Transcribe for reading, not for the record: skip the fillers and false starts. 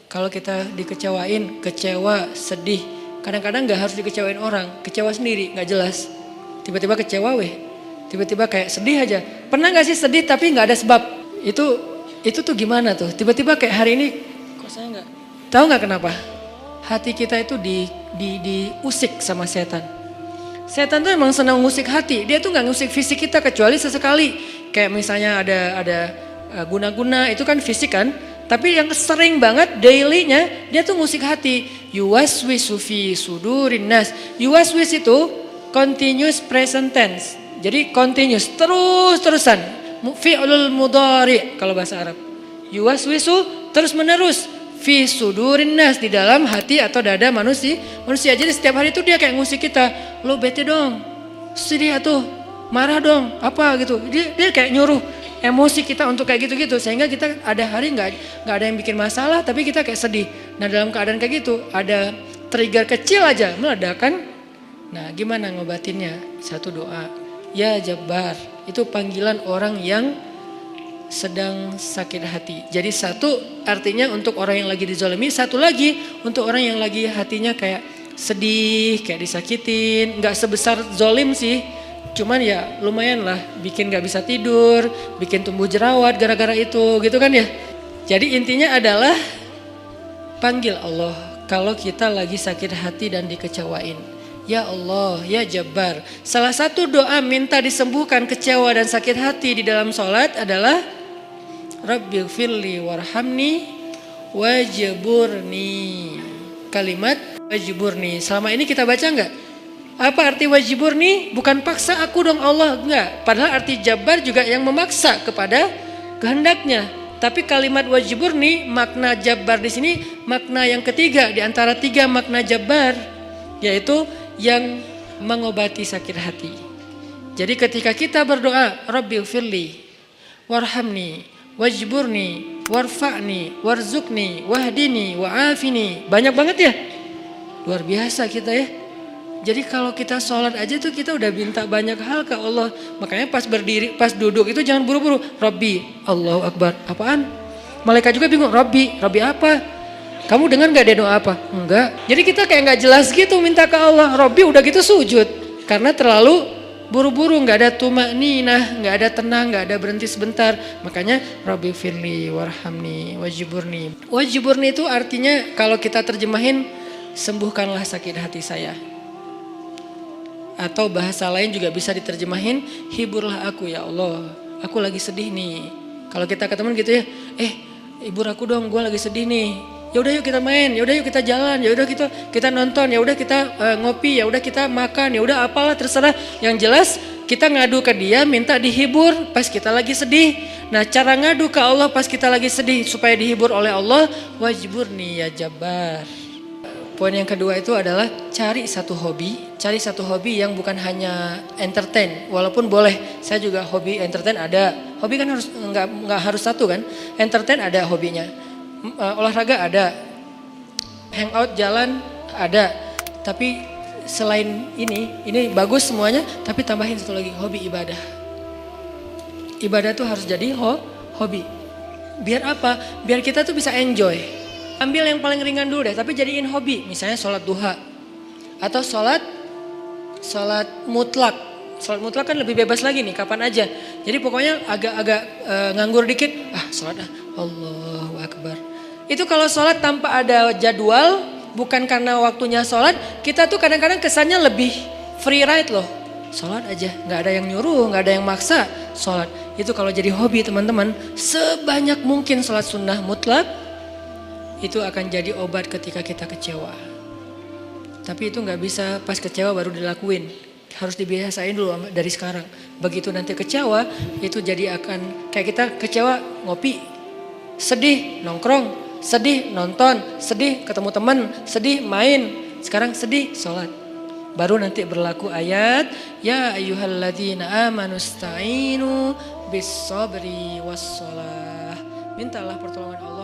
Kalau kita dikecewain, kecewa, sedih, kadang-kadang gak harus dikecewain orang, kecewa sendiri, gak jelas. Tiba-tiba kecewa tiba-tiba kayak sedih aja. Pernah gak sih sedih tapi gak ada sebab? Itu tuh gimana tuh? Tiba-tiba kayak hari ini, kok saya gak? Tahu gak kenapa? Hati kita itu diusik sama setan. Setan tuh emang senang ngusik hati, dia tuh gak ngusik fisik kita kecuali sesekali. Kayak misalnya ada guna-guna, itu kan fisik kan? Tapi yang sering banget daily-nya dia tuh ngusik hati. Yuwaswisu fi sudurin nas. Yuwaswis itu continuous present tense. Jadi continuous, terus-terusan. Fi'lul mudhari kalau bahasa Arab. Yuwaswisu terus menerus fi sudurin nas, di dalam hati atau dada manusia. Jadi setiap hari itu dia kayak ngusik kita. Lo bete dong. Sedih atuh. Marah dong. Apa gitu. Dia kayak nyuruh emosi kita untuk kayak gitu-gitu, sehingga kita ada hari nggak ada yang bikin masalah tapi kita kayak sedih. Nah dalam keadaan kayak gitu ada trigger kecil aja meledak kan. Nah gimana ngobatinnya? Satu doa, ya Jabbar, itu panggilan orang yang sedang sakit hati. Jadi satu artinya untuk orang yang lagi dizalimi, satu lagi untuk orang yang lagi hatinya kayak sedih, kayak disakitin. Nggak sebesar zolim sih, cuman ya lumayan lah, bikin gak bisa tidur, bikin tumbuh jerawat gara-gara itu gitu kan ya. Jadi intinya adalah panggil Allah kalau kita lagi sakit hati dan dikecewain. Ya Allah, ya Jabbar. Salah satu doa minta disembuhkan kecewa dan sakit hati di dalam sholat adalah Rabbighfirli warhamni wajburni. Kalimat wajburni selama ini kita baca enggak? Apa arti wajiburni? Bukan paksa aku dong Allah, enggak. Padahal arti Jabbar juga yang memaksa kepada kehendaknya. Tapi kalimat wajiburni, makna Jabbar di sini makna yang ketiga di antara tiga makna Jabbar, yaitu yang mengobati sakit hati. Jadi ketika kita berdoa, Rabbighfirli warhamni wajburni warfa'ni warzukni wahdini wa'afini. Banyak banget ya. Luar biasa kita ya. Jadi kalau kita sholat aja tuh kita udah minta banyak hal ke Allah. Makanya pas berdiri, pas duduk itu jangan buru-buru. Rabbi, Allahu Akbar. Apaan? Malaikat juga bingung. Rabbi apa? Kamu dengar gak dia doa apa? Enggak. Jadi kita kayak gak jelas gitu minta ke Allah. Rabbi udah gitu sujud. Karena terlalu buru-buru, gak ada tumakninah, gak ada tenang, gak ada berhenti sebentar. Makanya Rabbi firli warhamni wajiburni. Wajiburni itu artinya kalau kita terjemahin, sembuhkanlah sakit hati saya. Atau bahasa lain juga bisa diterjemahin, hiburlah aku ya Allah, aku lagi sedih nih. Kalau kita ke teman gitu ya, hibur aku dong, gue lagi sedih nih. Ya udah yuk kita main, ya udah yuk kita jalan, ya udah kita nonton, ya udah kita ngopi, ya udah kita makan, ya udah apalah terserah. Yang jelas kita ngadu ke dia, minta dihibur pas kita lagi sedih. Nah cara ngadu ke Allah pas kita lagi sedih supaya dihibur oleh Allah, wajiburni ya Jabbar. Poin yang kedua itu adalah cari satu hobi yang bukan hanya entertain. Walaupun boleh, saya juga hobi entertain ada. Hobi kan harus nggak harus satu kan. Entertain ada hobinya, olahraga ada, hangout jalan ada. Tapi selain ini bagus semuanya. Tapi tambahin satu lagi, hobi ibadah. Ibadah tuh harus jadi hobi. Biar apa? Biar kita tuh bisa enjoy. Ambil yang paling ringan dulu deh, tapi jadiin hobi. Misalnya sholat duha. Atau sholat mutlak. Sholat mutlak kan lebih bebas lagi nih, kapan aja. Jadi pokoknya agak nganggur dikit. Sholat Allahu Akbar. Itu kalau sholat tanpa ada jadwal, bukan karena waktunya sholat. Kita tuh kadang-kadang kesannya lebih free ride loh. Sholat aja, gak ada yang nyuruh, gak ada yang maksa. Sholat, itu kalau jadi hobi teman-teman. Sebanyak mungkin sholat sunnah mutlak. Itu akan jadi obat ketika kita kecewa. Tapi itu gak bisa pas kecewa baru dilakuin. Harus dibiasain dulu dari sekarang. Begitu nanti kecewa, itu jadi akan kayak kita kecewa ngopi. Sedih nongkrong, sedih nonton, sedih ketemu teman, sedih main. Sekarang sedih sholat. Baru nanti berlaku ayat, ya ayyuhalladzina amanusta'inu bis sabri was sholah. Mintalah pertolongan Allah.